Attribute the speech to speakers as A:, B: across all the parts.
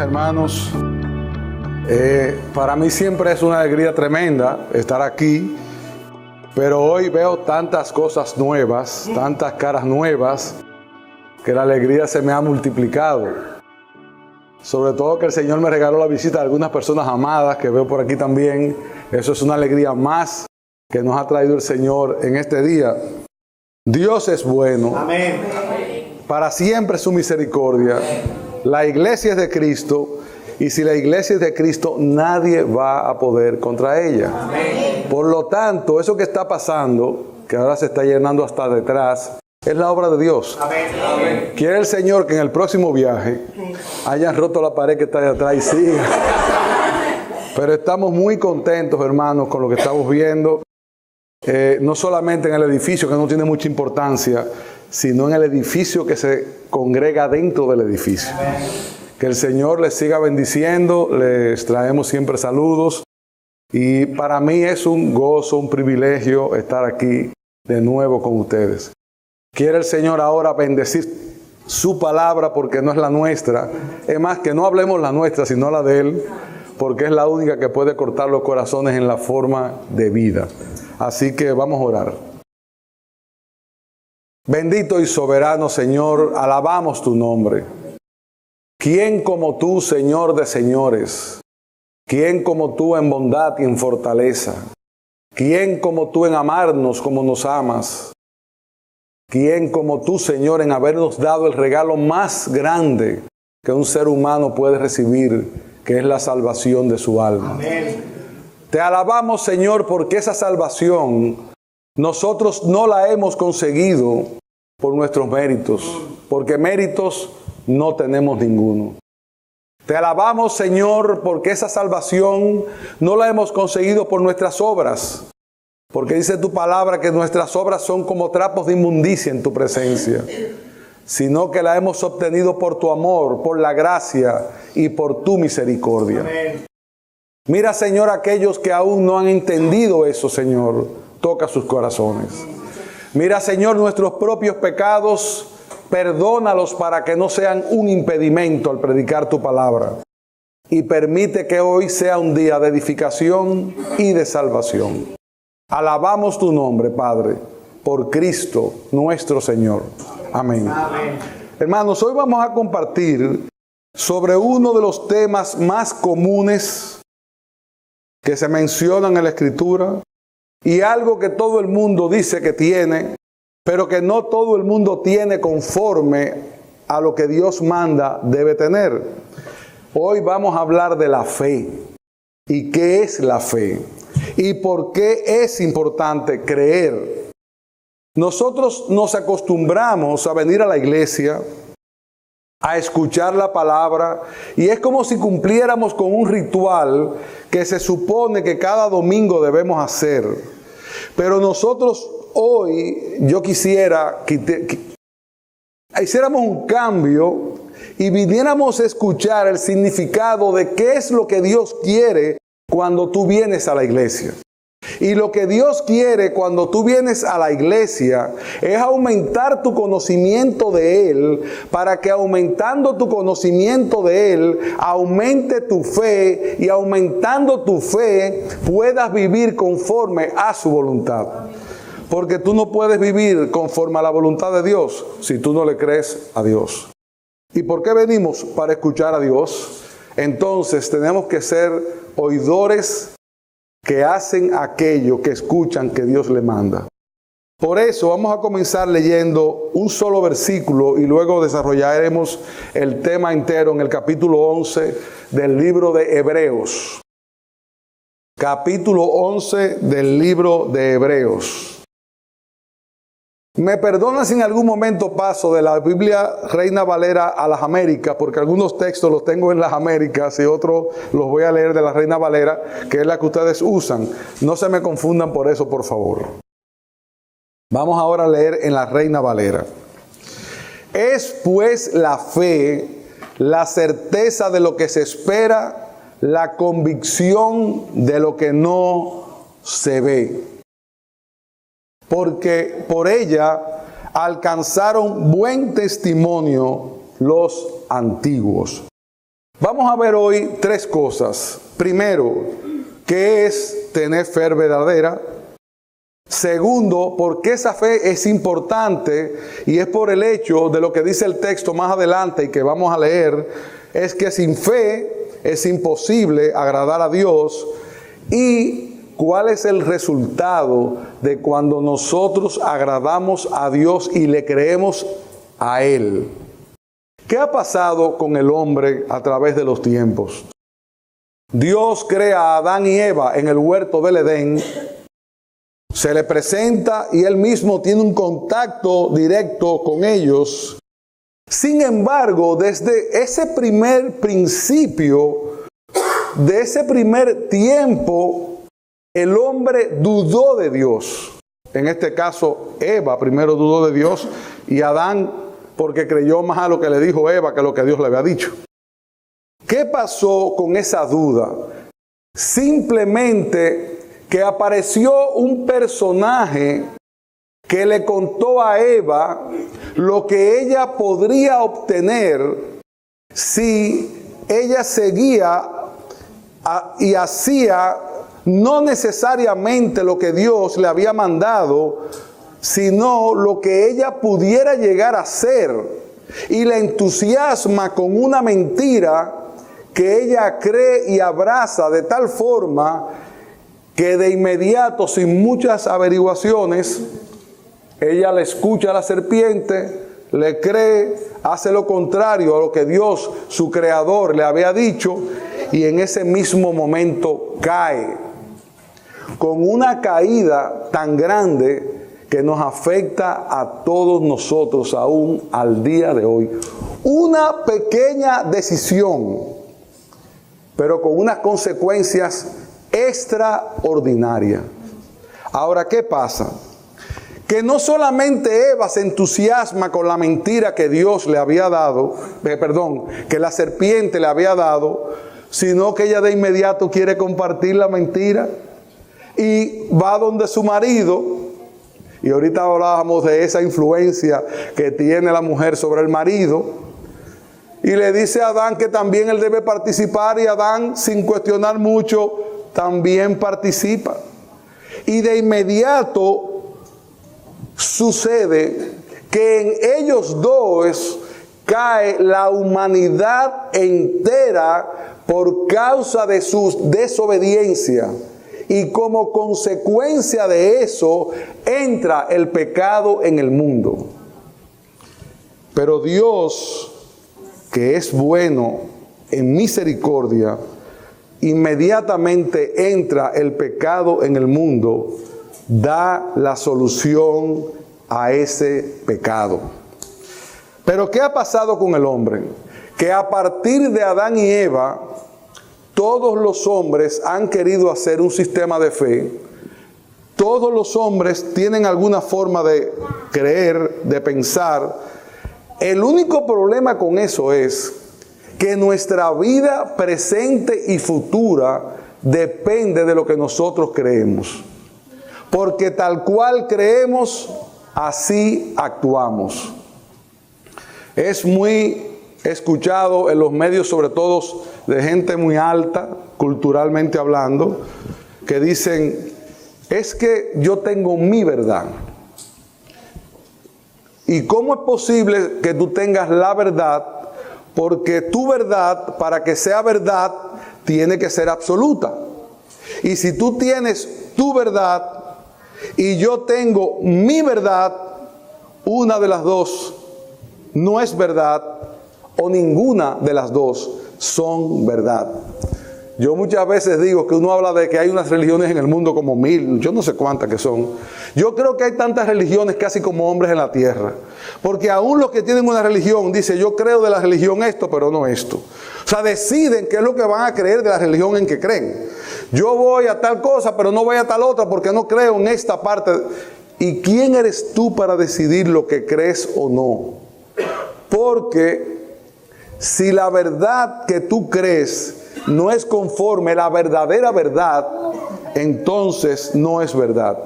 A: hermanos. Para mí siempre es una alegría tremenda estar aquí, pero hoy veo tantas cosas nuevas, tantas caras nuevas, que la alegría se me ha multiplicado. Sobre todo que el Señor me regaló la visita de algunas personas amadas que veo por aquí también. Eso es una alegría más que nos ha traído el Señor en este día. Dios es bueno.
B: Amén.
A: Para siempre su misericordia. La iglesia es de Cristo. Y si la iglesia es de Cristo, nadie va a poder contra ella.
B: Amén.
A: Por lo tanto, eso que está pasando, que ahora se está llenando hasta detrás, es la obra de Dios.
B: Amén. Amén.
A: Quiere el Señor que en el próximo viaje hayan roto la pared que está de atrás y siga. Pero estamos muy contentos, hermanos, con lo que estamos viendo. No solamente en el edificio, que no tiene mucha importancia, sino en el edificio que se congrega dentro del edificio. Amén. Que el Señor les siga bendiciendo, les traemos siempre saludos. Y para mí es un gozo, un privilegio estar aquí de nuevo con ustedes. Quiere el Señor ahora bendecir su palabra porque no es la nuestra. Es más, que no hablemos la nuestra, sino la de Él, porque es la única que puede cortar los corazones en la forma de vida. Así que vamos a orar. Bendito y soberano Señor, alabamos tu nombre. ¿Quién como tú, Señor de señores? ¿Quién como tú en bondad y en fortaleza? ¿Quién como tú en amarnos como nos amas? ¿Quién como tú, Señor, en habernos dado el regalo más grande que un ser humano puede recibir, que es la salvación de su alma?
B: Amén.
A: Te alabamos, Señor, porque esa salvación nosotros no la hemos conseguido por nuestros méritos, porque méritos no tenemos ninguno. Te alabamos, Señor, porque esa salvación no la hemos conseguido por nuestras obras, porque dice tu palabra que nuestras obras son como trapos de inmundicia en tu presencia, sino que la hemos obtenido por tu amor, por la gracia y por tu misericordia.
B: Amén.
A: Mira, Señor, aquellos que aún no han entendido eso, Señor, toca sus corazones. Mira, Señor, nuestros propios pecados, perdónalos para que no sean un impedimento al predicar tu palabra. Y permite que hoy sea un día de edificación y de salvación. Alabamos tu nombre, Padre, por Cristo nuestro Señor. Amén.
B: Amén.
A: Hermanos, hoy vamos a compartir sobre uno de los temas más comunes que se mencionan en la Escritura y algo que todo el mundo dice que tiene, pero que no todo el mundo tiene conforme a lo que Dios manda debe tener. Hoy vamos a hablar de la fe. ¿Y qué es la fe? ¿Y por qué es importante creer? Nosotros nos acostumbramos a venir a la iglesia, a escuchar la palabra, y es como si cumpliéramos con un ritual que se supone que cada domingo debemos hacer. Pero nosotros hoy, yo quisiera que hiciéramos un cambio y viniéramos a escuchar el significado de qué es lo que Dios quiere cuando tú vienes a la iglesia. Y lo que Dios quiere cuando tú vienes a la iglesia es aumentar tu conocimiento de Él, para que aumentando tu conocimiento de Él, aumente tu fe, y aumentando tu fe puedas vivir conforme a su voluntad. Porque tú no puedes vivir conforme a la voluntad de Dios si tú no le crees a Dios. ¿Y por qué venimos? Para escuchar a Dios. Entonces tenemos que ser oidores que hacen aquello que escuchan que Dios le manda. Por eso vamos a comenzar leyendo un solo versículo y luego desarrollaremos el tema entero en el capítulo 11 del libro de Hebreos. Capítulo 11 del libro de Hebreos. Me perdonan si en algún momento paso de la Biblia Reina Valera a las Américas, porque algunos textos los tengo en las Américas y otros los voy a leer de la Reina Valera, que es la que ustedes usan. No se me confundan por eso, por favor. Vamos ahora a leer en la Reina Valera. Es pues la fe, la certeza de lo que se espera, la convicción de lo que no se ve. Porque por ella alcanzaron buen testimonio los antiguos. Vamos a ver hoy tres cosas. Primero, ¿qué es tener fe verdadera? Segundo, ¿por qué esa fe es importante? Y es por el hecho de lo que dice el texto más adelante y que vamos a leer, es que sin fe es imposible agradar a Dios. Y ¿cuál es el resultado de cuando nosotros agradamos a Dios y le creemos a Él? ¿Qué ha pasado con el hombre a través de los tiempos? Dios crea a Adán y Eva en el huerto del Edén, se le presenta y Él mismo tiene un contacto directo con ellos. Sin embargo, desde ese primer principio, de ese primer tiempo, el hombre dudó de Dios. En este caso, Eva primero dudó de Dios y Adán porque creyó más a lo que le dijo Eva que a lo que Dios le había dicho. ¿Qué pasó con esa duda? Simplemente que apareció un personaje que le contó a Eva lo que ella podría obtener si ella seguía y hacía no necesariamente lo que Dios le había mandado, sino lo que ella pudiera llegar a ser, y la entusiasma con una mentira que ella cree y abraza de tal forma que de inmediato, sin muchas averiguaciones, ella le escucha a la serpiente, le cree, hace lo contrario a lo que Dios, su creador, le había dicho, y en ese mismo momento cae, con una caída tan grande que nos afecta a todos nosotros aún al día de hoy. Una pequeña decisión, pero con unas consecuencias extraordinarias. Ahora, ¿qué pasa? Que no solamente Eva se entusiasma con la mentira que Dios le había dado, que la serpiente le había dado, sino que ella de inmediato quiere compartir la mentira y va donde su marido. Y ahorita hablábamos de esa influencia que tiene la mujer sobre el marido. Y le dice a Adán que también él debe participar, y Adán, sin cuestionar mucho, también participa. Y de inmediato sucede que en ellos dos cae la humanidad entera por causa de su desobediencia. Y como consecuencia de eso, entra el pecado en el mundo. Pero Dios, que es bueno en misericordia, inmediatamente entra el pecado en el mundo, da la solución a ese pecado. Pero ¿qué ha pasado con el hombre? Que a partir de Adán y Eva, todos los hombres han querido hacer un sistema de fe. Todos los hombres tienen alguna forma de creer, de pensar. El único problema con eso es que nuestra vida presente y futura depende de lo que nosotros creemos. Porque tal cual creemos, así actuamos. Es muy escuchado en los medios, sobre todo de gente muy alta, culturalmente hablando, que dicen, es que yo tengo mi verdad. ¿Y cómo es posible que tú tengas la verdad? Porque tu verdad, para que sea verdad, tiene que ser absoluta. Y si tú tienes tu verdad y yo tengo mi verdad, una de las dos no es verdad, o ninguna de las dos son verdad. Yo muchas veces digo que uno habla de que hay unas religiones en el mundo como 1000, yo no sé cuántas que son. Yo creo que hay tantas religiones casi como hombres en la tierra. Porque aún los que tienen una religión dicen, yo creo de la religión esto, pero no esto. O sea, deciden qué es lo que van a creer de la religión en que creen. Yo voy a tal cosa, pero no voy a tal otra porque no creo en esta parte. ¿Y quién eres tú para decidir lo que crees o no? Porque si la verdad que tú crees no es conforme a la verdadera verdad, entonces no es verdad.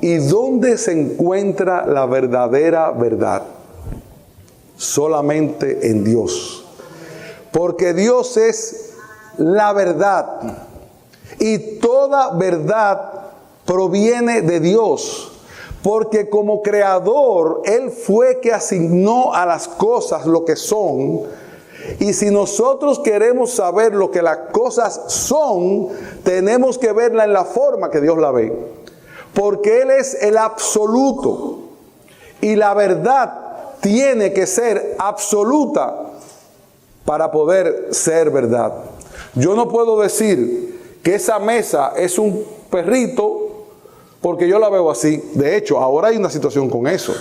A: ¿Y dónde se encuentra la verdadera verdad? Solamente en Dios. porque Dios es la verdad y toda verdad proviene de Dios, porque como creador Él fue que asignó a las cosas lo que son. Y si nosotros queremos saber lo que las cosas son, tenemos que verla en la forma que Dios la ve, porque Él es el absoluto y la verdad tiene que ser absoluta para poder ser verdad. Yo no puedo decir que esa mesa es un perrito porque yo la veo así. De hecho, ahora hay una situación con eso.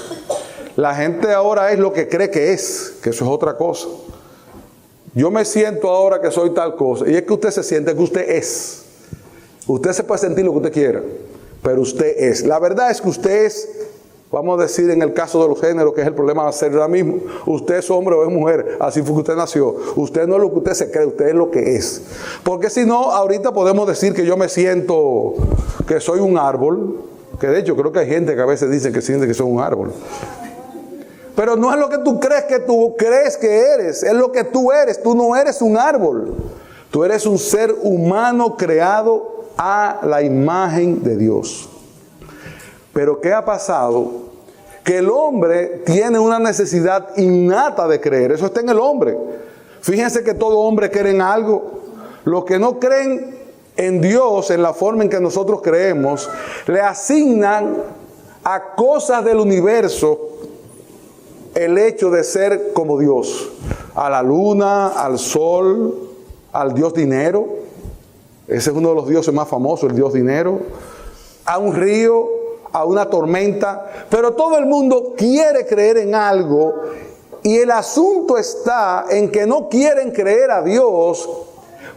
A: La gente ahora es lo que cree que eso es otra cosa. Yo me siento ahora que soy tal cosa, y es que usted se siente que usted es. Usted se puede sentir lo que usted quiera, pero usted es. La verdad es que usted es, vamos a decir en el caso de los géneros, que es el problema de hacer ahora mismo, usted es hombre o es mujer, así fue que usted nació. Usted no es lo que usted se cree, usted es lo que es. Porque si no, ahorita podemos decir que yo me siento que soy un árbol, que de hecho creo que hay gente que a veces dice que siente que soy un árbol. Pero no es lo que tú crees que eres, es lo que tú eres. Tú no eres un árbol, tú eres un ser humano creado a la imagen de Dios. Pero ¿qué ha pasado? Que el hombre tiene una necesidad innata de creer, eso está en el hombre. Fíjense que todo hombre cree en algo. Los que no creen en Dios, en la forma en que nosotros creemos, le asignan a cosas del universo el hecho de ser como Dios, a la luna, al sol, al dios dinero, ese es uno de los dioses más famosos, el dios dinero, a un río, a una tormenta, pero todo el mundo quiere creer en algo y el asunto está en que no quieren creer a Dios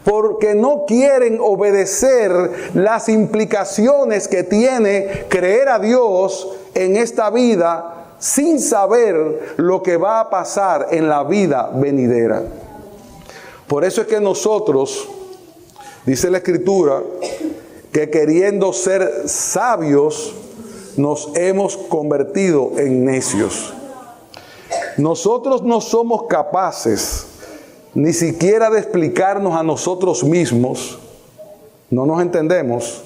A: porque no quieren obedecer las implicaciones que tiene creer a Dios en esta vida, sin saber lo que va a pasar en la vida venidera. Por eso es que nosotros, dice la Escritura, que queriendo ser sabios, nos hemos convertido en necios. Nosotros no somos capaces ni siquiera de explicarnos a nosotros mismos, no nos entendemos,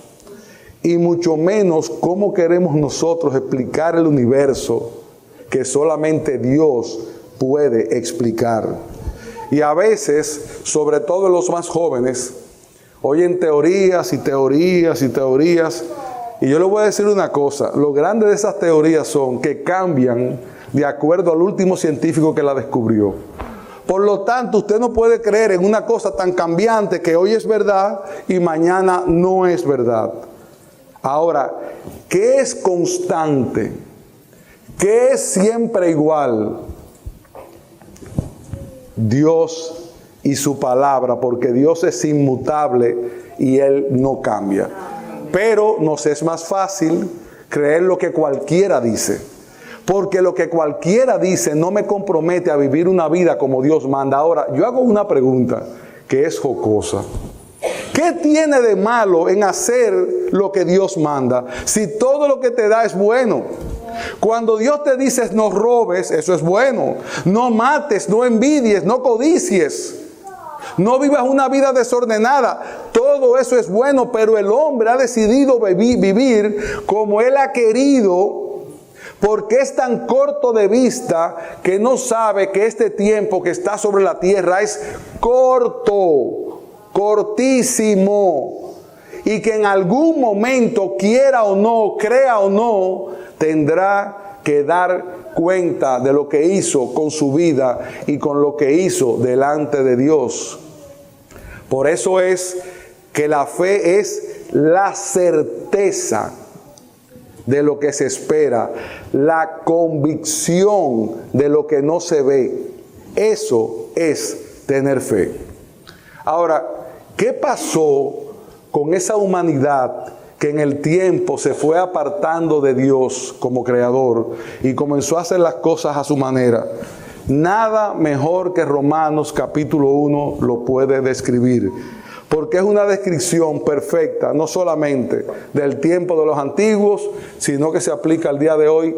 A: y mucho menos cómo queremos nosotros explicar el universo que solamente Dios puede explicar. Y a veces, sobre todo los más jóvenes, oyen teorías y teorías y teorías. Y yo les voy a decir una cosa, lo grande de esas teorías son que cambian de acuerdo al último científico que la descubrió. Por lo tanto, usted no puede creer en una cosa tan cambiante que hoy es verdad y mañana no es verdad. Ahora, ¿qué es constante? ¿Qué es siempre igual? Dios y su palabra, porque Dios es inmutable y Él no cambia. Pero nos es más fácil creer lo que cualquiera dice, porque lo que cualquiera dice no me compromete a vivir una vida como Dios manda. Ahora, yo hago una pregunta que es jocosa. ¿Qué tiene de malo en hacer lo que Dios manda si todo lo que te da es bueno? Cuando Dios te dice no robes, eso es bueno. No mates, no envidies, no codicies. No vivas una vida desordenada. Todo eso es bueno, pero el hombre ha decidido vivir como él ha querido, porque es tan corto de vista que no sabe que este tiempo que está sobre la tierra es corto, cortísimo, y que en algún momento, quiera o no, crea o no, tendrá que dar cuenta de lo que hizo con su vida y con lo que hizo delante de Dios. Por eso es que la fe es la certeza de lo que se espera, la convicción de lo que no se ve. Eso es tener fe. Ahora, ¿qué pasó con esa humanidad que en el tiempo se fue apartando de Dios como creador y comenzó a hacer las cosas a su manera? Nada mejor que Romanos capítulo 1 lo puede describir, porque es una descripción perfecta, no solamente del tiempo de los antiguos, sino que se aplica al día de hoy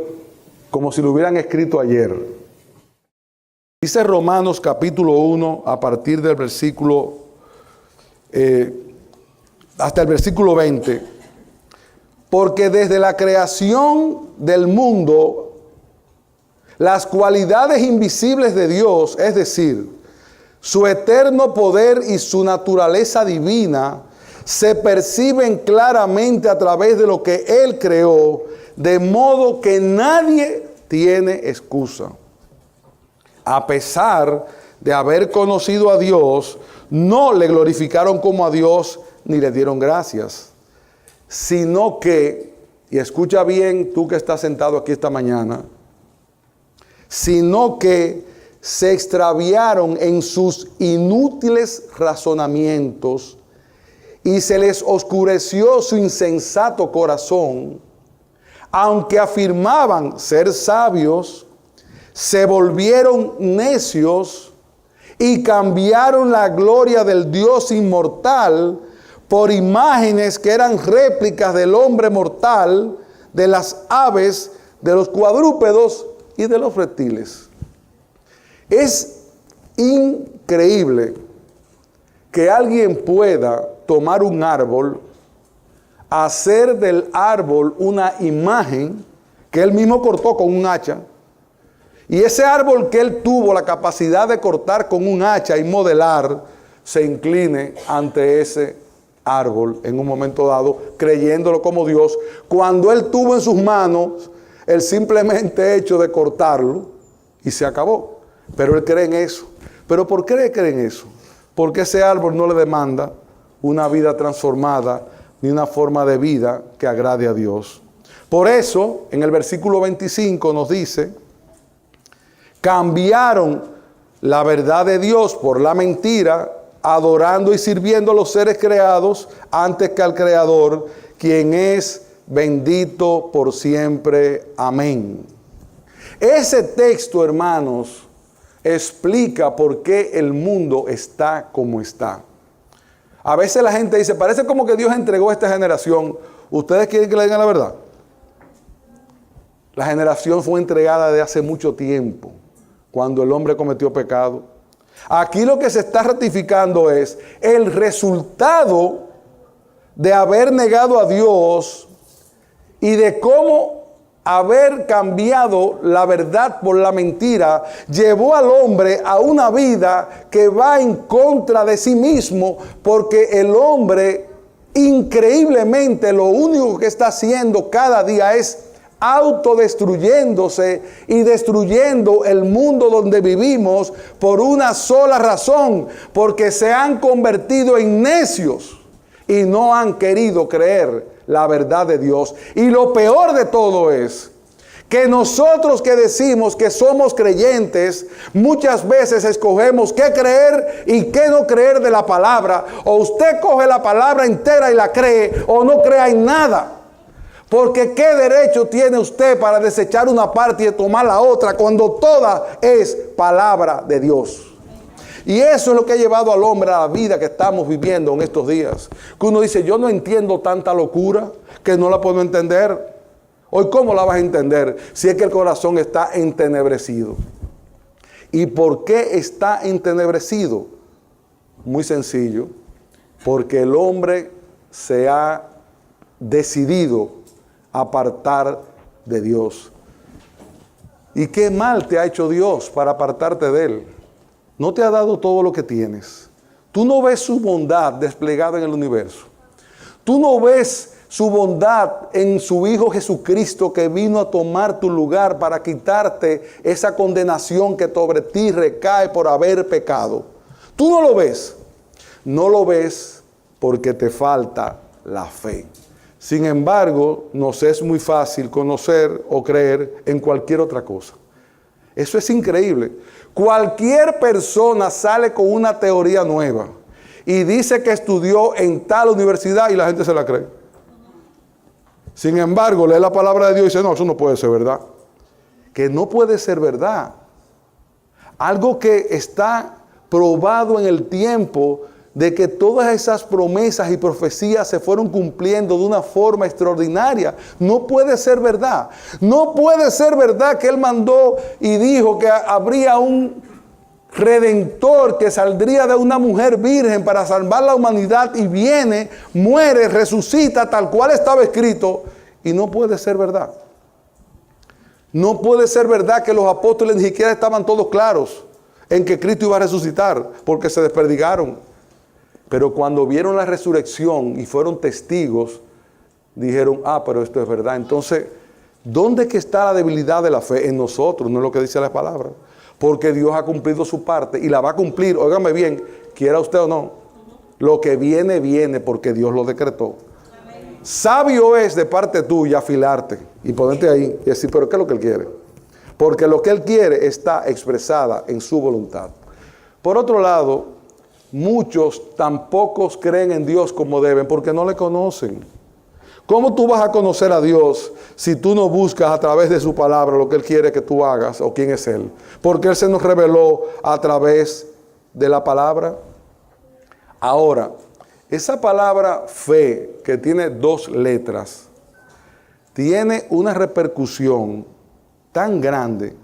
A: como si lo hubieran escrito ayer. Dice Romanos capítulo 1 a partir del versículo hasta el versículo 20. Porque desde la creación del mundo, las cualidades invisibles de Dios, es decir, su eterno poder y su naturaleza divina, se perciben claramente a través de lo que Él creó, de modo que nadie tiene excusa. A pesar de haber conocido a Dios, no le glorificaron como a Dios ni le dieron gracias, sino que, y escucha bien tú que estás sentado aquí esta mañana, sino que se extraviaron en sus inútiles razonamientos y se les oscureció su insensato corazón. Aunque afirmaban ser sabios, se volvieron necios y cambiaron la gloria del Dios inmortal por imágenes que eran réplicas del hombre mortal, de las aves, de los cuadrúpedos y de los reptiles. Es increíble que alguien pueda tomar un árbol, hacer del árbol una imagen que él mismo cortó con un hacha, y ese árbol que él tuvo la capacidad de cortar con un hacha y modelar, se incline ante ese árbol en un momento dado, creyéndolo como Dios, cuando él tuvo en sus manos el simplemente hecho de cortarlo y se acabó. Pero él cree en eso. ¿Pero por qué cree en eso? Porque ese árbol no le demanda una vida transformada ni una forma de vida que agrade a Dios. Por eso, en el versículo 25 nos dice: cambiaron la verdad de Dios por la mentira, adorando y sirviendo a los seres creados antes que al Creador, quien es bendito por siempre. Amén. Ese texto, hermanos, explica por qué el mundo está como está. A veces la gente dice, parece como que Dios entregó a esta generación. ¿Ustedes quieren que le digan la verdad? La generación fue entregada de hace mucho tiempo, cuando el hombre cometió pecado. Aquí lo que se está ratificando es el resultado de haber negado a Dios y de cómo haber cambiado la verdad por la mentira llevó al hombre a una vida que va en contra de sí mismo, porque el hombre increíblemente lo único que está haciendo cada día es autodestruyéndose y destruyendo el mundo donde vivimos por una sola razón, porque se han convertido en necios y no han querido creer la verdad de Dios. Y lo peor de todo es que nosotros que decimos que somos creyentes, muchas veces escogemos qué creer y qué no creer de la palabra. O usted coge la palabra entera y la cree, o no crea en nada. Porque ¿qué derecho tiene usted para desechar una parte y tomar la otra cuando toda es palabra de Dios? Y eso es lo que ha llevado al hombre a la vida que estamos viviendo en estos días. Que uno dice, yo no entiendo tanta locura que no la puedo entender. Hoy, ¿cómo la vas a entender si es que el corazón está entenebrecido? ¿Y por qué está entenebrecido? Muy sencillo. Porque el hombre se ha decidido apartar de Dios. ¿Y qué mal te ha hecho Dios para apartarte de Él? No te ha dado todo lo que tienes. Tú no ves su bondad desplegada en el universo. Tú no ves su bondad en su Hijo Jesucristo, que vino a tomar tu lugar para quitarte esa condenación que sobre ti recae por haber pecado. Tú no lo ves. No lo ves porque te falta la fe. Sin embargo, nos es muy fácil conocer o creer en cualquier otra cosa. Eso es increíble. Cualquier persona sale con una teoría nueva y dice que estudió en tal universidad y la gente se la cree. Sin embargo, lee la palabra de Dios y dice, no, eso no puede ser verdad. Que no puede ser verdad. Algo que está probado en el tiempo, de que todas esas promesas y profecías se fueron cumpliendo de una forma extraordinaria. No puede ser verdad. No puede ser verdad que Él mandó y dijo que habría un redentor que saldría de una mujer virgen para salvar la humanidad y viene, muere, resucita tal cual estaba escrito, y no puede ser verdad. No puede ser verdad que los apóstoles ni siquiera estaban todos claros en que Cristo iba a resucitar, porque se desperdigaron. Pero cuando vieron la resurrección y fueron testigos, dijeron, pero esto es verdad. Entonces, ¿dónde es que está la debilidad de la fe? En nosotros, no es lo que dice la palabra. Porque Dios ha cumplido su parte y la va a cumplir, óigame bien, quiera usted o no. Lo que viene, viene porque Dios lo decretó. Amén. Sabio es de parte tuya afilarte y ponerte ahí y decir, pero ¿qué es lo que Él quiere? Porque lo que Él quiere está expresada en su voluntad. Por otro lado, muchos tampoco creen en Dios como deben porque no le conocen. ¿Cómo tú vas a conocer a Dios si tú no buscas a través de su palabra lo que Él quiere que tú hagas o quién es Él? Porque Él se nos reveló a través de la palabra. Ahora, esa palabra fe, que tiene 2 letras, tiene una repercusión tan grande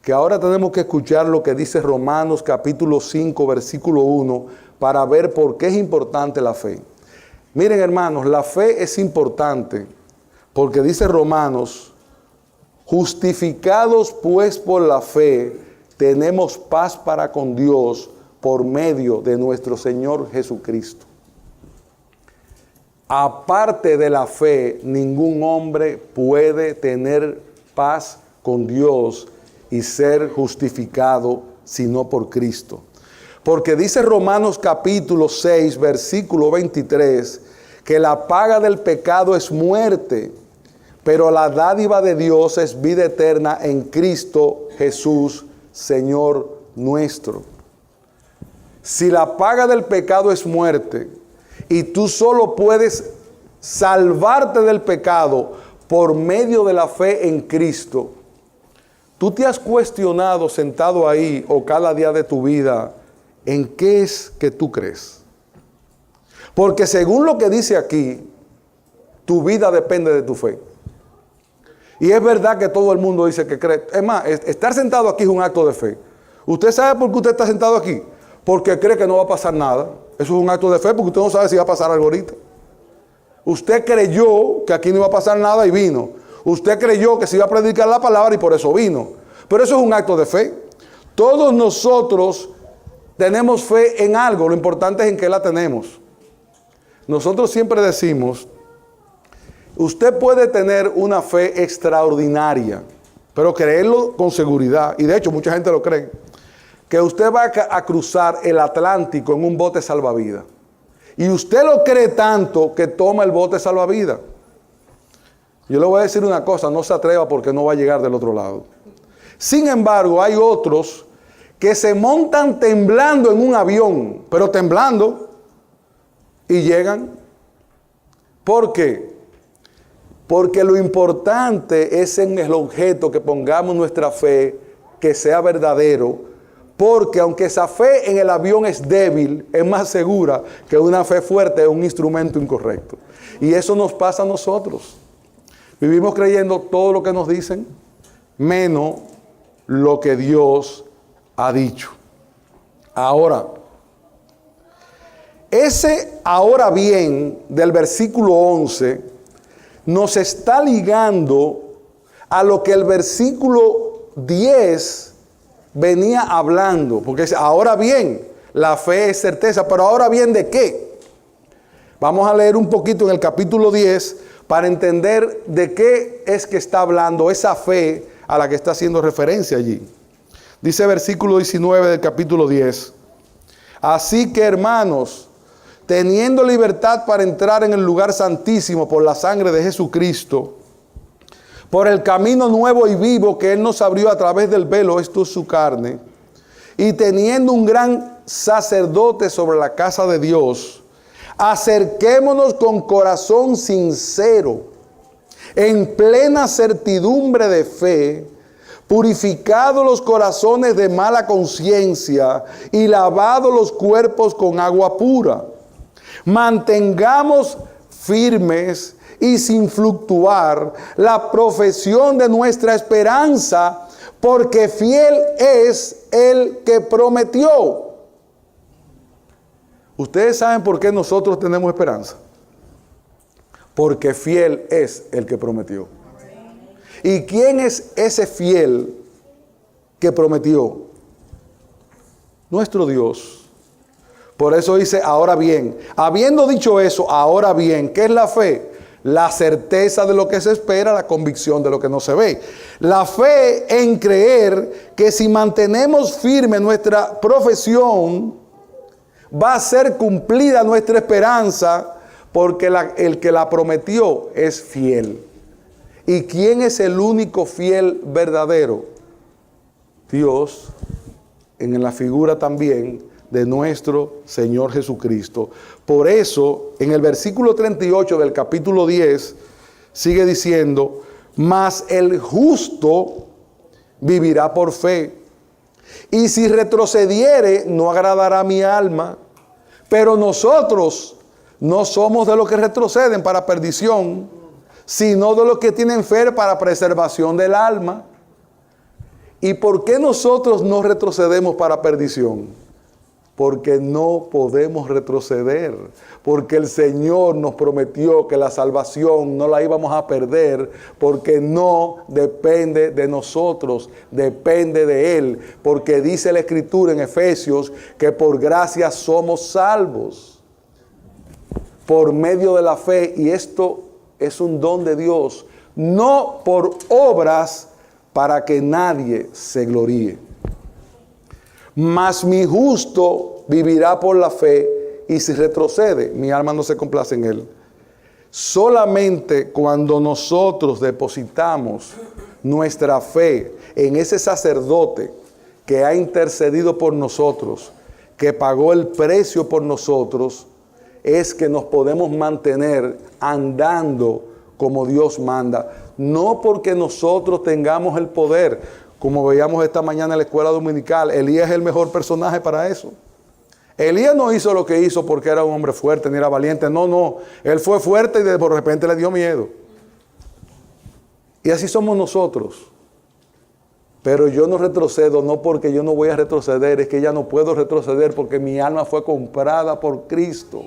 A: que ahora tenemos que escuchar lo que dice Romanos capítulo 5, versículo 1, para ver por qué es importante la fe. Miren, hermanos, la fe es importante porque dice Romanos, justificados pues por la fe, tenemos paz para con Dios por medio de nuestro Señor Jesucristo. Aparte de la fe, ningún hombre puede tener paz con Dios y ser justificado sino por Cristo. Porque dice Romanos capítulo 6, versículo 23, que la paga del pecado es muerte, pero la dádiva de Dios es vida eterna en Cristo Jesús, Señor nuestro. Si la paga del pecado es muerte, y tú solo puedes salvarte del pecado por medio de la fe en Cristo, ¿tú te has cuestionado sentado ahí o cada día de tu vida en qué es que tú crees? Porque según lo que dice aquí, tu vida depende de tu fe. Y es verdad que todo el mundo dice que cree. Es más, estar sentado aquí es un acto de fe. ¿Usted sabe por qué usted está sentado aquí? Porque cree que no va a pasar nada. Eso es un acto de fe porque usted no sabe si va a pasar algo ahorita. Usted creyó que aquí no iba a pasar nada y vino. Usted creyó que se iba a predicar la palabra y por eso vino. Pero eso es un acto de fe. Todos nosotros tenemos fe en algo. Lo importante es en qué la tenemos. Nosotros siempre decimos, usted puede tener una fe extraordinaria, pero creerlo con seguridad, y de hecho mucha gente lo cree, que usted va a cruzar el Atlántico en un bote salvavidas. Y usted lo cree tanto que toma el bote salvavidas. Yo le voy a decir una cosa, no se atreva porque no va a llegar del otro lado. Sin embargo, hay otros que se montan temblando en un avión, pero temblando, y llegan. ¿Por qué? Porque lo importante es en el objeto que pongamos nuestra fe, que sea verdadero, porque aunque esa fe en el avión es débil, es más segura que una fe fuerte en un instrumento incorrecto. Y eso nos pasa a nosotros. Vivimos creyendo todo lo que nos dicen, menos lo que Dios ha dicho. Ahora, ese ahora bien del versículo 11 nos está ligando a lo que el versículo 10 venía hablando. Porque dice, ahora bien, la fe es certeza, pero ahora bien, ¿de qué? Vamos a leer un poquito en el capítulo 10 para entender de qué es que está hablando esa fe a la que está haciendo referencia allí. Dice versículo 19 del capítulo 10. Así que, hermanos, teniendo libertad para entrar en el lugar santísimo por la sangre de Jesucristo, por el camino nuevo y vivo que Él nos abrió a través del velo, esto es su carne, y teniendo un gran sacerdote sobre la casa de Dios, acerquémonos con corazón sincero, en plena certidumbre de fe, purificados los corazones de mala conciencia y lavados los cuerpos con agua pura. Mantengamos firmes y sin fluctuar la profesión de nuestra esperanza, porque fiel es el que prometió. ¿Ustedes saben por qué nosotros tenemos esperanza? Porque fiel es el que prometió. ¿Y quién es ese fiel que prometió? Nuestro Dios. Por eso dice, ahora bien, habiendo dicho eso, ahora bien, ¿qué es la fe? La certeza de lo que se espera, la convicción de lo que no se ve. La fe en creer que si mantenemos firme nuestra profesión, va a ser cumplida nuestra esperanza, porque el que la prometió es fiel. ¿Y quién es el único fiel verdadero? Dios, en la figura también de nuestro Señor Jesucristo. Por eso, en el versículo 38 del capítulo 10, sigue diciendo, mas el justo vivirá por fe. Y si retrocediere, no agradará a mi alma. Pero nosotros no somos de los que retroceden para perdición, sino de los que tienen fe para preservación del alma. ¿Y por qué nosotros no retrocedemos para perdición? Porque no podemos retroceder, porque el Señor nos prometió que la salvación no la íbamos a perder, porque no depende de nosotros, depende de Él, porque dice la Escritura en Efesios que por gracia somos salvos, por medio de la fe, y esto es un don de Dios, no por obras para que nadie se gloríe. Mas mi justo vivirá por la fe, y si retrocede, mi alma no se complace en él. Solamente cuando nosotros depositamos nuestra fe en ese sacerdote que ha intercedido por nosotros, que pagó el precio por nosotros, es que nos podemos mantener andando como Dios manda. No porque nosotros tengamos el poder. Como veíamos esta mañana en la escuela dominical, Elías es el mejor personaje para eso. Elías no hizo lo que hizo porque era un hombre fuerte ni era valiente. No. Él fue fuerte y de repente le dio miedo. Y así somos nosotros. Pero yo no retrocedo, no porque yo no voy a retroceder, es que ya no puedo retroceder porque mi alma fue comprada por Cristo.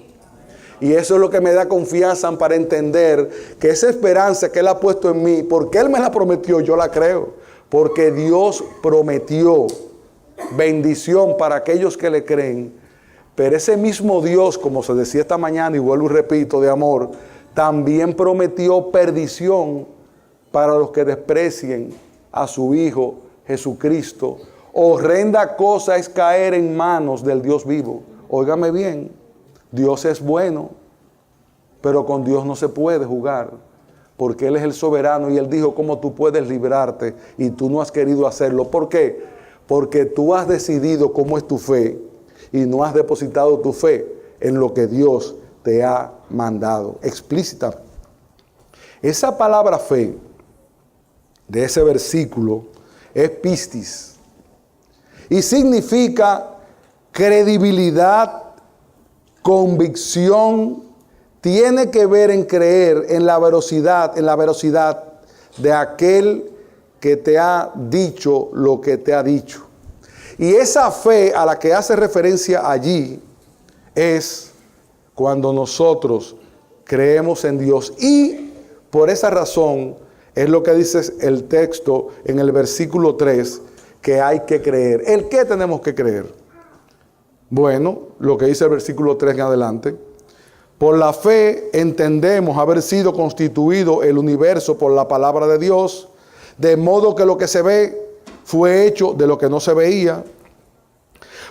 A: Y eso es lo que me da confianza para entender que esa esperanza que Él ha puesto en mí, porque Él me la prometió, yo la creo. Porque Dios prometió bendición para aquellos que le creen. Pero ese mismo Dios, como se decía esta mañana, y vuelvo y repito, de amor, también prometió perdición para los que desprecien a su Hijo Jesucristo. Horrenda cosa es caer en manos del Dios vivo. Óigame bien, Dios es bueno, pero con Dios no se puede jugar. Porque Él es el soberano y Él dijo cómo tú puedes librarte y tú no has querido hacerlo. ¿Por qué? Porque tú has decidido cómo es tu fe y no has depositado tu fe en lo que Dios te ha mandado explícitamente. Esa palabra fe de ese versículo es pistis y significa credibilidad, convicción. Tiene que ver en creer en la veracidad de aquel que te ha dicho lo que te ha dicho. Y esa fe a la que hace referencia allí es cuando nosotros creemos en Dios. Y por esa razón es lo que dice el texto en el versículo 3, que hay que creer. ¿El qué tenemos que creer? Bueno, lo que dice el versículo 3 en adelante. Por la fe entendemos haber sido constituido el universo por la palabra de Dios, de modo que lo que se ve fue hecho de lo que no se veía.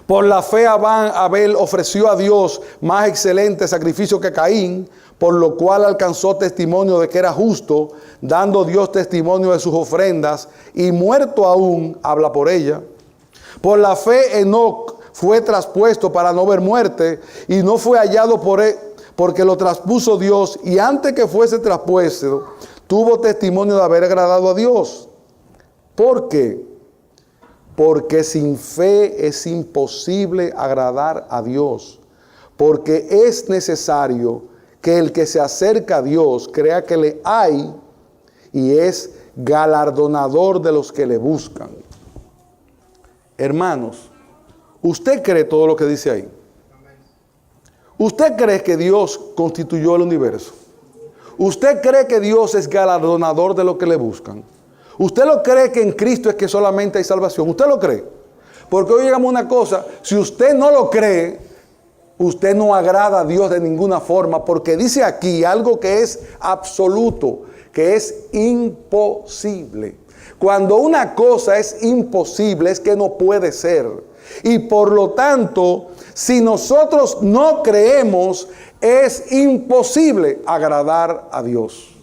A: Por la fe Abel ofreció a Dios más excelente sacrificio que Caín, por lo cual alcanzó testimonio de que era justo, dando Dios testimonio de sus ofrendas, y muerto aún habla por ella. Por la fe Enoc fue traspuesto para no ver muerte, y no fue hallado por él, porque lo traspuso Dios, y antes que fuese traspuesto, tuvo testimonio de haber agradado a Dios. ¿Por qué? Porque sin fe es imposible agradar a Dios. Porque es necesario que el que se acerca a Dios crea que le hay y es galardonador de los que le buscan. Hermanos, ¿usted cree todo lo que dice ahí? ¿Usted cree que Dios constituyó el universo? ¿Usted cree que Dios es galardonador de lo que le buscan? ¿Usted lo cree que en Cristo es que solamente hay salvación? ¿Usted lo cree? Porque hoy llegamos a una cosa, si usted no lo cree, usted no agrada a Dios de ninguna forma, porque dice aquí algo que es absoluto, que es imposible. Cuando una cosa es imposible es que no puede ser. Y por lo tanto, si nosotros no creemos, es imposible agradar a Dios.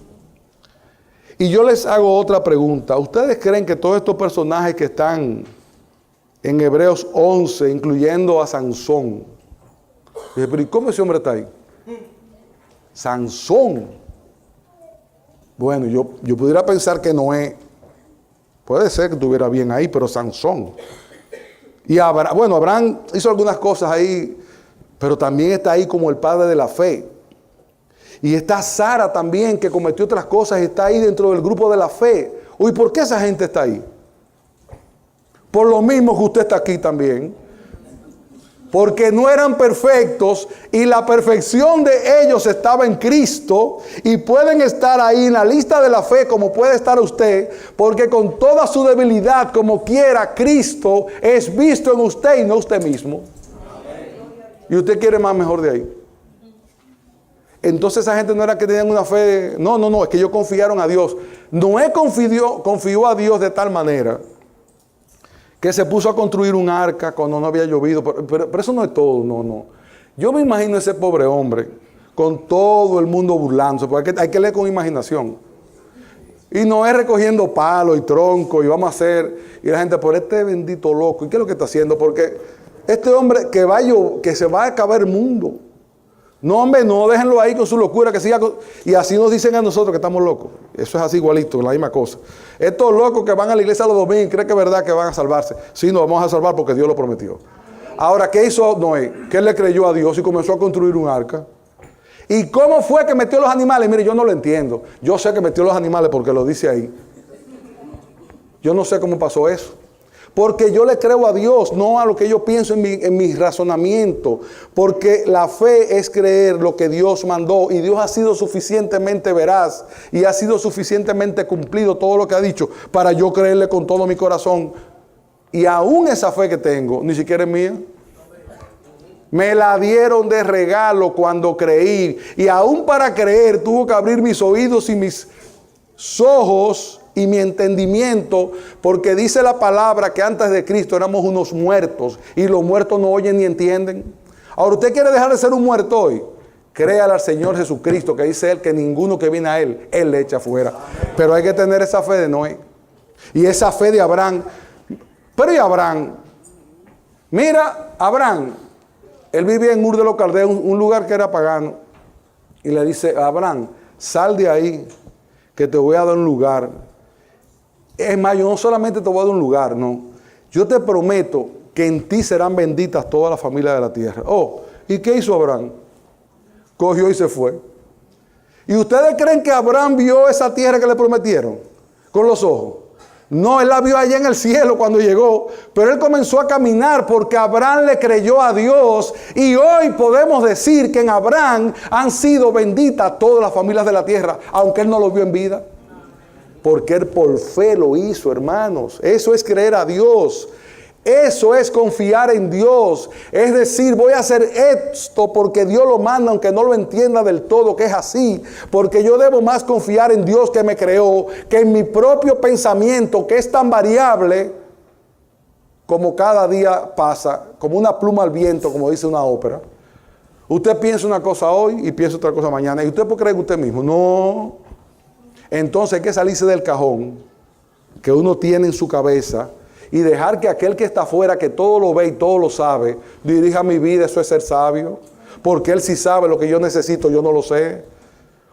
A: Y yo les hago otra pregunta. ¿Ustedes creen que todos estos personajes que están en Hebreos 11, incluyendo a Sansón? Dije, pero ¿y cómo ese hombre está ahí? Sansón. Bueno, yo pudiera pensar que Noé, puede ser que estuviera bien ahí, pero Sansón. Y Abraham hizo algunas cosas ahí, pero también está ahí como el padre de la fe. Y está Sara también, que cometió otras cosas y está ahí dentro del grupo de la fe. Uy, ¿por qué esa gente está ahí? Por lo mismo que usted está aquí también. Porque no eran perfectos y la perfección de ellos estaba en Cristo, y pueden estar ahí en la lista de la fe como puede estar usted, porque con toda su debilidad, como quiera, Cristo es visto en usted y no usted mismo. Y usted quiere más mejor de ahí. Entonces esa gente no era que tenían una fe, no, es que ellos confiaron a Dios. Noé confió a Dios de tal manera que se puso a construir un arca cuando no había llovido. Pero eso no es todo, no. Yo me imagino ese pobre hombre con todo el mundo burlándose, porque hay que leer con imaginación. Y Noé recogiendo palos y troncos, y vamos a hacer, y la gente, por este bendito loco, ¿y qué es lo que está haciendo? Porque este hombre que se va a acabar el mundo. No, hombre, no, déjenlo ahí con su locura, que siga y así nos dicen a nosotros que estamos locos. Eso es así igualito, la misma cosa. Estos locos que van a la iglesia los domingos creen que es verdad que van a salvarse. Sí, nos vamos a salvar porque Dios lo prometió. Ahora, ¿qué hizo Noé? Que él le creyó a Dios y comenzó a construir un arca. ¿Y cómo fue que metió los animales? Mire, yo no lo entiendo. Yo sé que metió los animales porque lo dice ahí. Yo no sé cómo pasó eso. Porque yo le creo a Dios, no a lo que yo pienso en mi razonamiento. Porque la fe es creer lo que Dios mandó. Y Dios ha sido suficientemente veraz y ha sido suficientemente cumplido todo lo que ha dicho para yo creerle con todo mi corazón. Y aún esa fe que tengo, ni siquiera es mía. Me la dieron de regalo cuando creí. Y aún para creer tuvo que abrir mis oídos y mis ojos y mi entendimiento, porque dice la palabra que antes de Cristo éramos unos muertos, y los muertos no oyen ni entienden. Ahora, ¿usted quiere dejar de ser un muerto hoy? Créale al Señor Jesucristo, que dice Él que ninguno que viene a Él le echa fuera. Pero hay que tener esa fe de Noé y esa fe de Abraham. Pero ¿y Abraham? Mira, Abraham, él vivía en Ur de los Caldeos, un lugar que era pagano, y le dice: Abraham, sal de ahí, que te voy a dar un lugar. Es más, yo no solamente te voy a dar un lugar, no. Yo te prometo que en ti serán benditas todas las familias de la tierra. Oh, ¿y qué hizo Abraham? Cogió y se fue. ¿Y ustedes creen que Abraham vio esa tierra que le prometieron con los ojos? No, él la vio allá en el cielo cuando llegó, pero él comenzó a caminar porque Abraham le creyó a Dios, y hoy podemos decir que en Abraham han sido benditas todas las familias de la tierra, aunque él no lo vio en vida. Porque él por fe lo hizo, hermanos. Eso es creer a Dios. Eso es confiar en Dios. Es decir, voy a hacer esto porque Dios lo manda, aunque no lo entienda del todo que es así. Porque yo debo más confiar en Dios que me creó, que en mi propio pensamiento, que es tan variable como cada día pasa, como una pluma al viento, como dice una ópera. Usted piensa una cosa hoy y piensa otra cosa mañana. ¿Y usted puede creer en usted mismo? No. Entonces hay que salirse del cajón que uno tiene en su cabeza y dejar que aquel que está afuera, que todo lo ve y todo lo sabe, dirija mi vida. Eso es ser sabio, porque él sí sabe lo que yo necesito, yo no lo sé.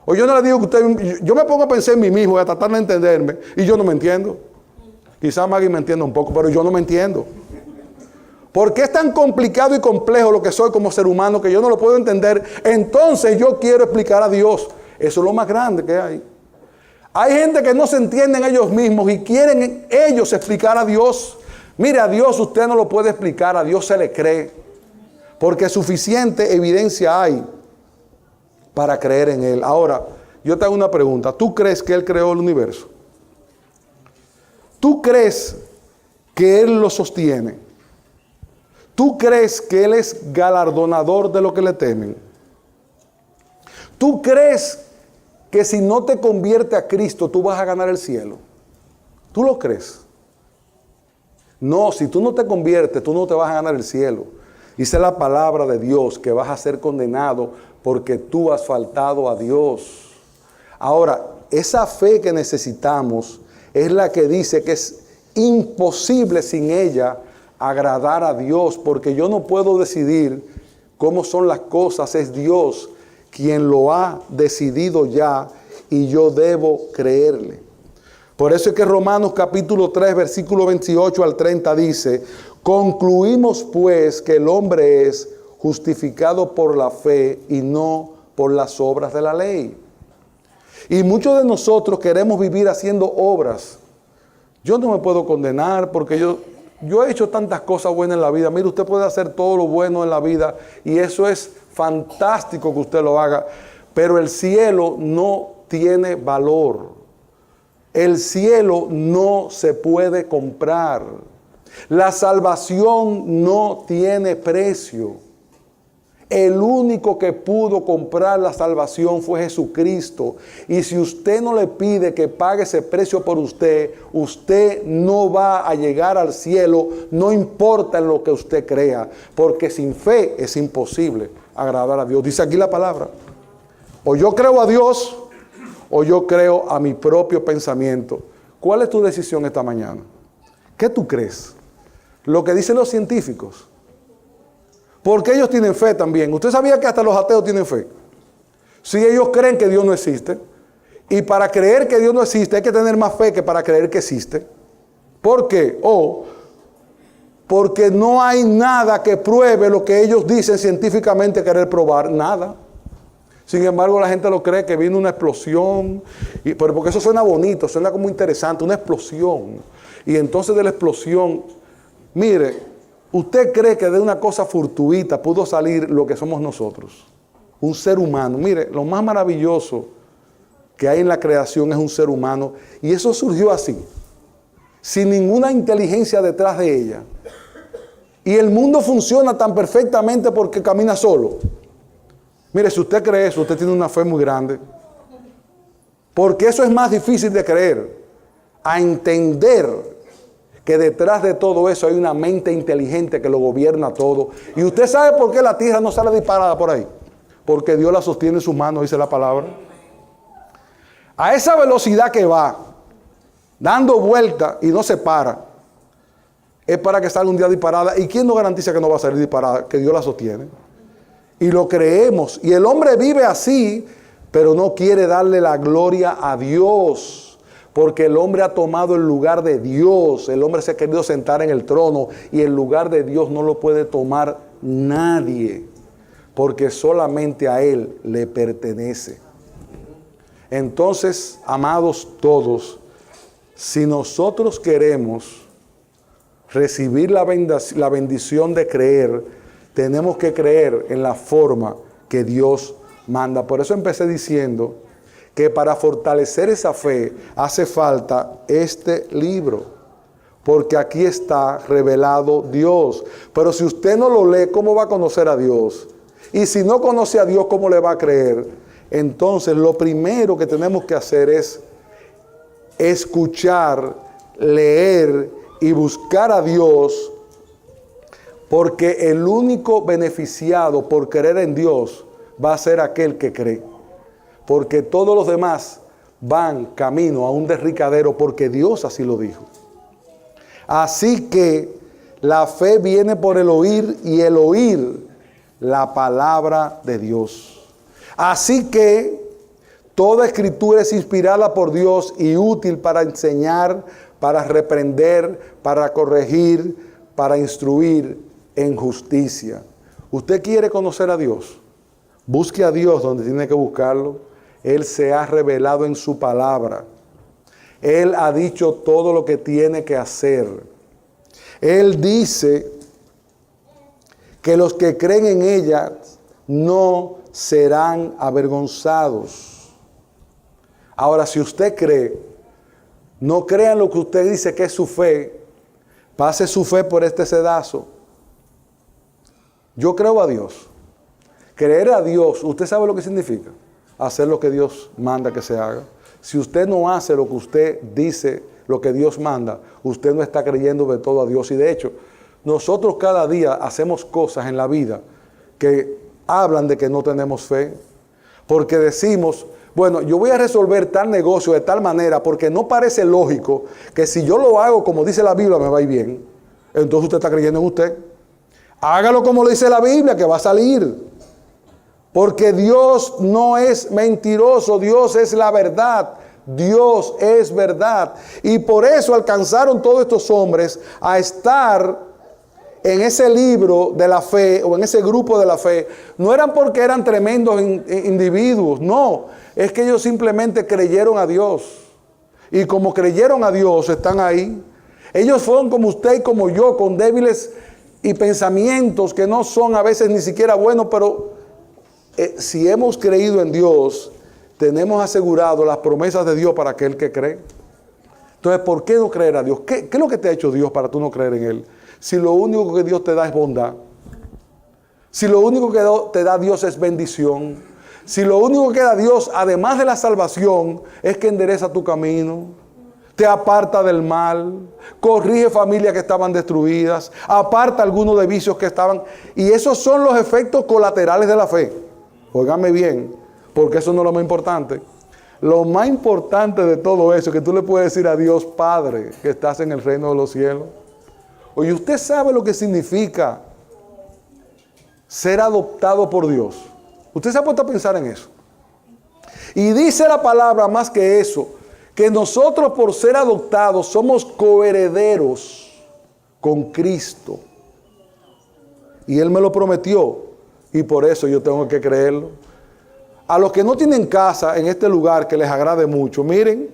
A: O yo no le digo que usted, yo me pongo a pensar en mí mismo y a tratar de entenderme, y yo no me entiendo. Quizás Maggie me entienda un poco, pero yo no me entiendo. Porque es tan complicado y complejo lo que soy como ser humano que yo no lo puedo entender. Entonces yo quiero explicar a Dios. Eso es lo más grande que hay. Hay gente que no se entienden ellos mismos y quieren ellos explicar a Dios. Mire, a Dios usted no lo puede explicar, a Dios se le cree, porque suficiente evidencia hay para creer en Él. Ahora, yo te hago una pregunta. ¿Tú crees que Él creó el universo? ¿Tú crees que Él lo sostiene? ¿Tú crees que Él es galardonador de lo que le temen? ¿Tú crees que si no te convierte a Cristo, tú vas a ganar el cielo? ¿Tú lo crees? No, si tú no te conviertes, tú no te vas a ganar el cielo. Dice la palabra de Dios que vas a ser condenado porque tú has faltado a Dios. Ahora, esa fe que necesitamos es la que dice que es imposible sin ella agradar a Dios, porque yo no puedo decidir cómo son las cosas, es Dios quien lo ha decidido ya y yo debo creerle. Por eso es que Romanos capítulo 3, versículo 28 al 30 dice: concluimos pues que el hombre es justificado por la fe y no por las obras de la ley. Y muchos de nosotros queremos vivir haciendo obras. Yo no me puedo condenar porque yo he hecho tantas cosas buenas en la vida. Mire, usted puede hacer todo lo bueno en la vida y eso es fantástico que usted lo haga, pero el cielo no tiene valor. El cielo no se puede comprar. La salvación no tiene precio. El único que pudo comprar la salvación fue Jesucristo. Y si usted no le pide que pague ese precio por usted, usted no va a llegar al cielo, no importa en lo que usted crea, porque sin fe es imposible agradar a Dios. Dice aquí la palabra: o yo creo a Dios, o yo creo a mi propio pensamiento. ¿Cuál es tu decisión esta mañana? ¿Qué tú crees? Lo que dicen los científicos. Porque ellos tienen fe también. ¿Usted sabía que hasta los ateos tienen fe? Si ellos creen que Dios no existe. Y para creer que Dios no existe hay que tener más fe que para creer que existe. ¿Por qué? Porque no hay nada que pruebe lo que ellos dicen científicamente querer probar. Nada. Sin embargo, la gente lo cree, que vino una explosión. Pero porque eso suena bonito, suena como interesante, una explosión. Y entonces de la explosión, mire, ¿usted cree que de una cosa fortuita pudo salir lo que somos nosotros? Un ser humano. Mire, lo más maravilloso que hay en la creación es un ser humano. Y eso surgió así, sin ninguna inteligencia detrás de ella. Y el mundo funciona tan perfectamente porque camina solo. Mire, si usted cree eso, usted tiene una fe muy grande. Porque eso es más difícil de creer. A entender que detrás de todo eso hay una mente inteligente que lo gobierna todo. Y usted sabe por qué la tierra no sale disparada por ahí. Porque Dios la sostiene en sus manos, dice la palabra. A esa velocidad que va, dando vuelta y no se para, es para que salga un día disparada. ¿Y quién nos garantiza que no va a salir disparada? Que Dios la sostiene. Y lo creemos. Y el hombre vive así, pero no quiere darle la gloria a Dios. Porque el hombre ha tomado el lugar de Dios. El hombre se ha querido sentar en el trono y el lugar de Dios no lo puede tomar nadie. Porque solamente a Él le pertenece. Entonces, amados todos, si nosotros queremos recibir la bendición de creer, tenemos que creer en la forma que Dios manda. Por eso empecé diciendo que para fortalecer esa fe hace falta este libro, porque aquí está revelado Dios. Pero si usted no lo lee, ¿cómo va a conocer a Dios? Y si no conoce a Dios, ¿cómo le va a creer? Entonces, lo primero que tenemos que hacer es escuchar, leer y buscar a Dios, porque el único beneficiado por creer en Dios va a ser aquel que cree. Porque todos los demás van camino a un derricadero porque Dios así lo dijo. Así que la fe viene por el oír y el oír la palabra de Dios. Así que toda escritura es inspirada por Dios y útil para enseñar, para reprender, para corregir, para instruir en justicia. ¿Usted quiere conocer a Dios? Busque a Dios donde tiene que buscarlo. Él se ha revelado en su palabra. Él ha dicho todo lo que tiene que hacer. Él dice que los que creen en ella no serán avergonzados. Ahora, si usted cree, no crea en lo que usted dice que es su fe, pase su fe por este sedazo. Yo creo a Dios. Creer a Dios, ¿usted sabe lo que significa? Hacer lo que Dios manda que se haga. Si usted no hace lo que usted dice, lo que Dios manda, usted no está creyendo de todo a Dios. Y de hecho, nosotros cada día hacemos cosas en la vida que hablan de que no tenemos fe. Porque decimos, bueno, yo voy a resolver tal negocio de tal manera porque no parece lógico que si yo lo hago como dice la Biblia me va a ir bien. Entonces usted está creyendo en usted. Hágalo como lo dice la Biblia, que va a salir. Porque Dios no es mentiroso, Dios es la verdad. Dios es verdad. Y por eso alcanzaron todos estos hombres a estar en ese libro de la fe o en ese grupo de la fe. No eran porque eran tremendos individuos, no. Es que ellos simplemente creyeron a Dios. Y como creyeron a Dios, están ahí. Ellos fueron como usted y como yo, con débiles y pensamientos que no son a veces ni siquiera buenos, pero si hemos creído en Dios, tenemos asegurado las promesas de Dios para aquel que cree. Entonces, ¿por qué no creer a Dios? ¿Qué es lo que te ha hecho Dios para tú no creer en Él? Si lo único que Dios te da es bondad. Si lo único que te da Dios es bendición. Si lo único que da Dios, además de la salvación, es que endereza tu camino, te aparta del mal, corrige familias que estaban destruidas, aparta algunos de vicios que estaban. Y esos son los efectos colaterales de la fe. Óigame bien, porque eso no es lo más importante. Lo más importante de todo eso es que tú le puedes decir a Dios, Padre, que estás en el reino de los cielos. Oye, usted sabe lo que significa ser adoptado por Dios. Usted se ha puesto a pensar en eso. Y dice la palabra más que eso, que nosotros por ser adoptados somos coherederos con Cristo. Y Él me lo prometió y por eso yo tengo que creerlo. A los que no tienen casa en este lugar que les agrade mucho, miren,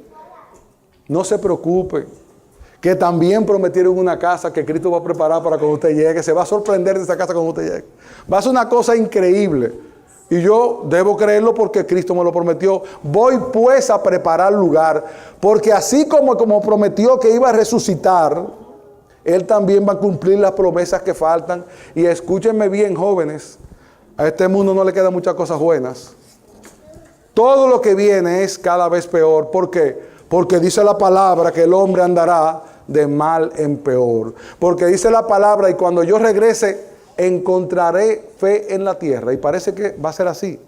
A: no se preocupen, que también prometieron una casa que Cristo va a preparar para cuando usted llegue. Se va a sorprender de esa casa cuando usted llegue. Va a ser una cosa increíble. Y yo debo creerlo porque Cristo me lo prometió. Voy pues a preparar lugar, porque así como prometió que iba a resucitar, Él también va a cumplir las promesas que faltan. Y escúchenme bien, jóvenes, a este mundo no le quedan muchas cosas buenas. Todo lo que viene es cada vez peor. ¿Por qué? Porque dice la palabra que el hombre andará de mal en peor. Porque dice la palabra, y cuando yo regrese, encontraré fe en la tierra. Y parece que va a ser así.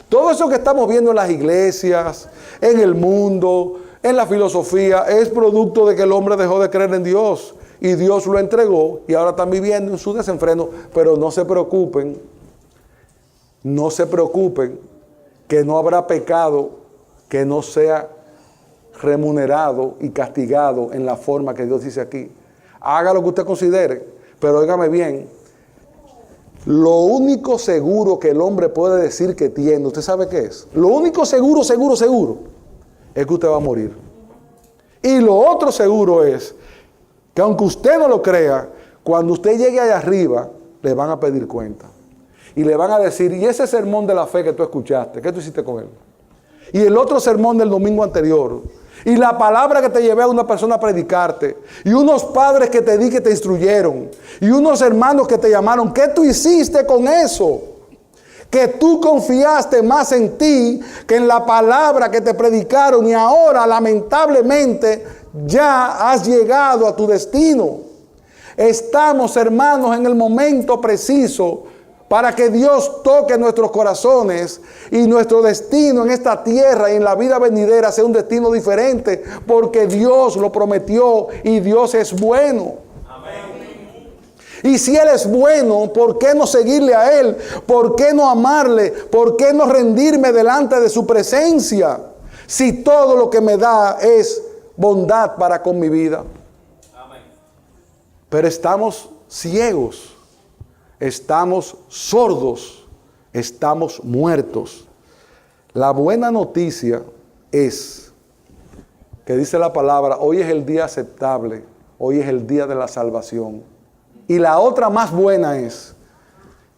A: Todo eso que estamos viendo en las iglesias, en el mundo, en la filosofía, es producto de que el hombre dejó de creer en Dios. Y Dios lo entregó y ahora están viviendo en su desenfreno. Pero no se preocupen, que no habrá pecado que no sea remunerado y castigado en la forma que Dios dice aquí. Haga lo que usted considere, pero óigame bien, lo único seguro que el hombre puede decir que tiene, ¿usted sabe qué es? Lo único seguro es que usted va a morir. Y lo otro seguro es que aunque usted no lo crea, cuando usted llegue allá arriba, le van a pedir cuenta. Y le van a decir, ¿y ese sermón de la fe que tú escuchaste? ¿Qué tú hiciste con él? Y el otro sermón del domingo anterior. Y la palabra que te llevé a una persona a predicarte. Y unos padres que te di que te instruyeron. Y unos hermanos que te llamaron. ¿Qué tú hiciste con eso? Que tú confiaste más en ti que en la palabra que te predicaron. Y ahora, lamentablemente, ya has llegado a tu destino. Estamos, hermanos, en el momento preciso para que Dios toque nuestros corazones y nuestro destino en esta tierra y en la vida venidera sea un destino diferente, porque Dios lo prometió y Dios es bueno. Amén. Y si Él es bueno, ¿por qué no seguirle a Él? ¿Por qué no amarle? ¿Por qué no rendirme delante de su presencia? Si todo lo que me da es bondad para con mi vida. Amén. Pero estamos ciegos. Estamos sordos, estamos muertos. La buena noticia es que dice la palabra, hoy es el día aceptable hoy es el día de la salvación. Y la otra más buena es,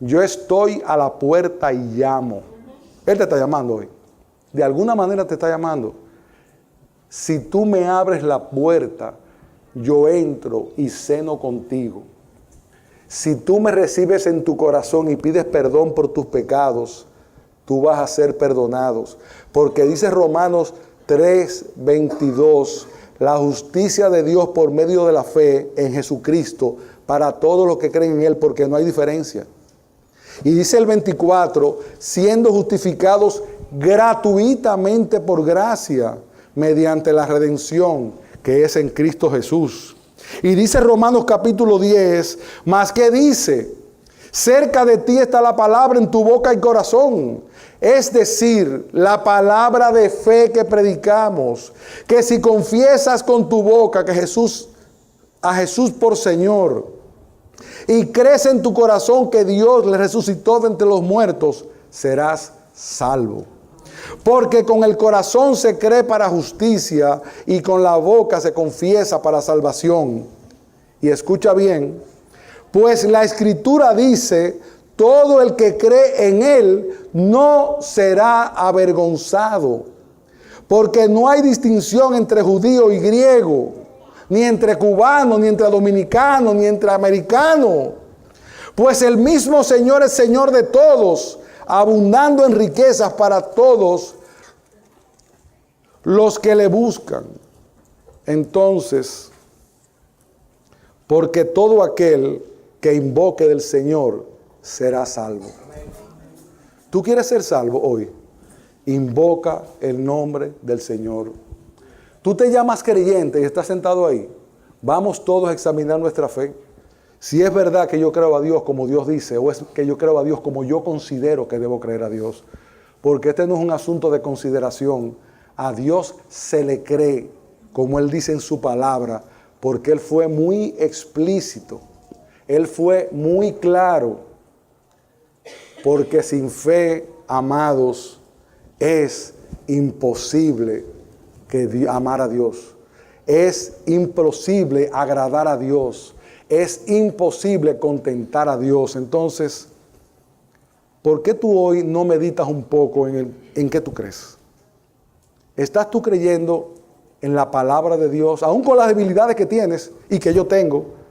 A: yo estoy a la puerta y llamo. Él te está llamando hoy. De alguna manera te está llamando. Si tú me abres la puerta, yo entro y ceno contigo. Si tú me recibes en tu corazón y pides perdón por tus pecados, tú vas a ser perdonados. Porque dice Romanos 3:22, la justicia de Dios por medio de la fe en Jesucristo para todos los que creen en Él, porque no hay diferencia. Y dice el 24, siendo justificados gratuitamente por gracia, mediante la redención que es en Cristo Jesús. Y dice Romanos capítulo 10, más que dice, cerca de ti está la palabra en tu boca y corazón. Es decir, la palabra de fe que predicamos, que si confiesas con tu boca que a Jesús por Señor, y crees en tu corazón que Dios le resucitó de entre los muertos, serás salvo. Porque con el corazón se cree para justicia y con la boca se confiesa para salvación. Y escucha bien, pues la Escritura dice, todo el que cree en Él no será avergonzado. Porque no hay distinción entre judío y griego, ni entre cubano, ni entre dominicano, ni entre americano. Pues el mismo Señor es Señor de todos, abundando en riquezas para todos los que le buscan. Entonces, porque todo aquel que invoque del Señor será salvo. ¿Tú quieres ser salvo hoy? Invoca el nombre del Señor. Tú te llamas creyente y estás sentado ahí. Vamos todos a examinar nuestra fe. Si es verdad que yo creo a Dios como Dios dice, o es que yo creo a Dios como yo considero que debo creer a Dios. Porque este no es un asunto de consideración. A Dios se le cree, como Él dice en su palabra, porque Él fue muy explícito. Él fue muy claro. Porque sin fe, amados, es imposible amar a Dios. Es imposible agradar a Dios. Es imposible contentar a Dios. Entonces, ¿por qué tú hoy no meditas un poco en qué tú crees? ¿Estás tú creyendo en la palabra de Dios, aún con las debilidades que tienes y que yo tengo?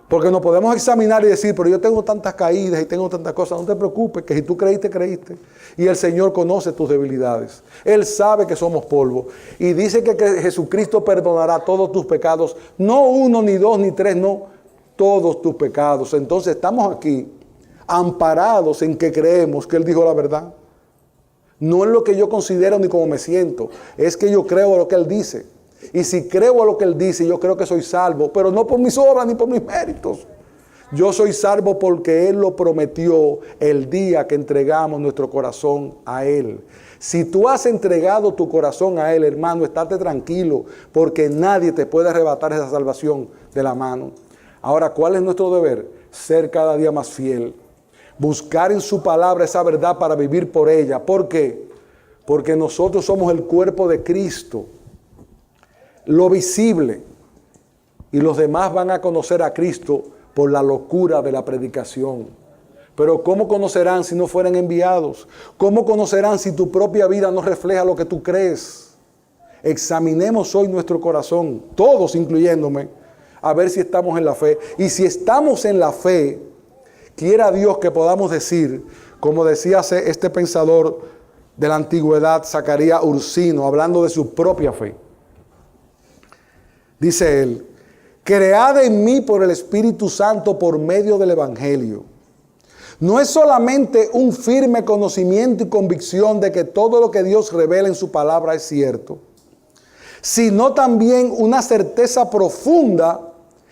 A: Porque nos podemos examinar y decir, pero yo tengo tantas caídas y tengo tantas cosas. No te preocupes, que si tú creíste, creíste. Y el Señor conoce tus debilidades. Él sabe que somos polvo. Y dice que Jesucristo perdonará todos tus pecados. No uno, ni dos, ni tres, no. Todos tus pecados. Entonces estamos aquí amparados en que creemos que Él dijo la verdad. No es lo que yo considero ni cómo me siento. Es que yo creo lo que Él dice. Y si creo a lo que Él dice, yo creo que soy salvo, pero no por mis obras ni por mis méritos. Yo soy salvo porque Él lo prometió el día que entregamos nuestro corazón a Él. Si tú has entregado tu corazón a Él, hermano, estate tranquilo, porque nadie te puede arrebatar esa salvación de la mano. Ahora, ¿cuál es nuestro deber? Ser cada día más fiel. Buscar en su palabra esa verdad para vivir por ella. ¿Por qué? Porque nosotros somos el cuerpo de Cristo. Lo visible, y los demás van a conocer a Cristo por la locura de la predicación. Pero ¿cómo conocerán si no fueran enviados? ¿Cómo conocerán si tu propia vida no refleja lo que tú crees? Examinemos hoy nuestro corazón, todos incluyéndome, a ver si estamos en la fe. Y si estamos en la fe, quiera Dios que podamos decir, como decía este pensador de la antigüedad, Zacarías Ursino, hablando de su propia fe. Dice él, cread en mí por el Espíritu Santo por medio del Evangelio. No es solamente un firme conocimiento y convicción de que todo lo que Dios revela en su palabra es cierto, sino también una certeza profunda,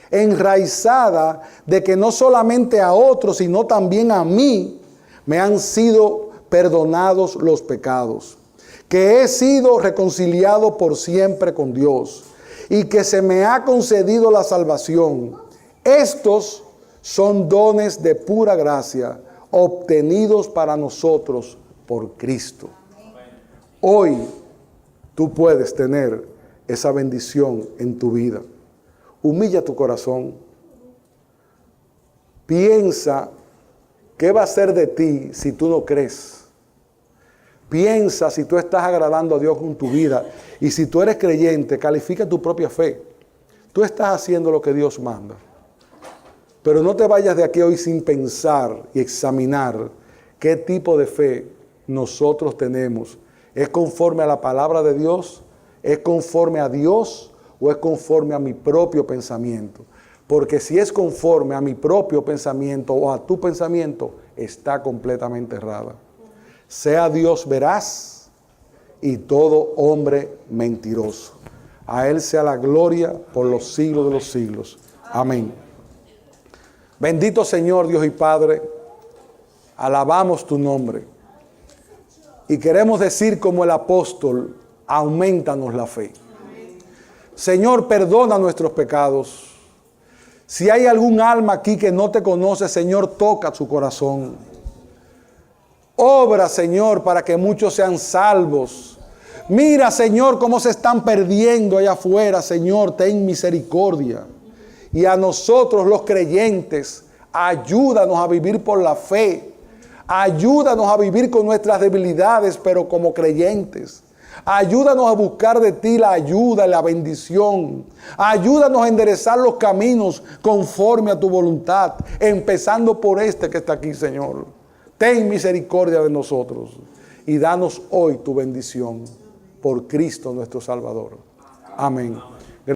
A: enraizada, de que no solamente a otros, sino también a mí, me han sido perdonados los pecados, que he sido reconciliado por siempre con Dios, y que se me ha concedido la salvación. Estos son dones de pura gracia, obtenidos para nosotros por Cristo. Hoy tú puedes tener esa bendición en tu vida. Humilla tu corazón. Piensa qué va a ser de ti si tú no crees. Piensa si tú estás agradando a Dios con tu vida. Y si tú eres creyente, califica tu propia fe. Tú estás haciendo lo que Dios manda. Pero no te vayas de aquí hoy sin pensar y examinar qué tipo de fe nosotros tenemos. ¿Es conforme a la palabra de Dios? ¿Es conforme a Dios? ¿O es conforme a mi propio pensamiento? Porque si es conforme a mi propio pensamiento o a tu pensamiento, está completamente errada. Sea Dios veraz y todo hombre mentiroso. A Él sea la gloria por los siglos de los siglos. Amén. Bendito Señor Dios y Padre, alabamos tu nombre. Y queremos decir como el apóstol, aumentanos la fe. Señor, perdona nuestros pecados. Si hay algún alma aquí que no te conoce, Señor, toca su corazón. Obra, Señor, para que muchos sean salvos. Mira, Señor, cómo se están perdiendo allá afuera. Señor, ten misericordia. Y a nosotros los creyentes, ayúdanos a vivir por la fe. Ayúdanos a vivir con nuestras debilidades, pero como creyentes. Ayúdanos a buscar de ti la ayuda y la bendición. Ayúdanos a enderezar los caminos conforme a tu voluntad, empezando por este que está aquí, Señor. Ten misericordia de nosotros y danos hoy tu bendición por Cristo nuestro Salvador. Amén.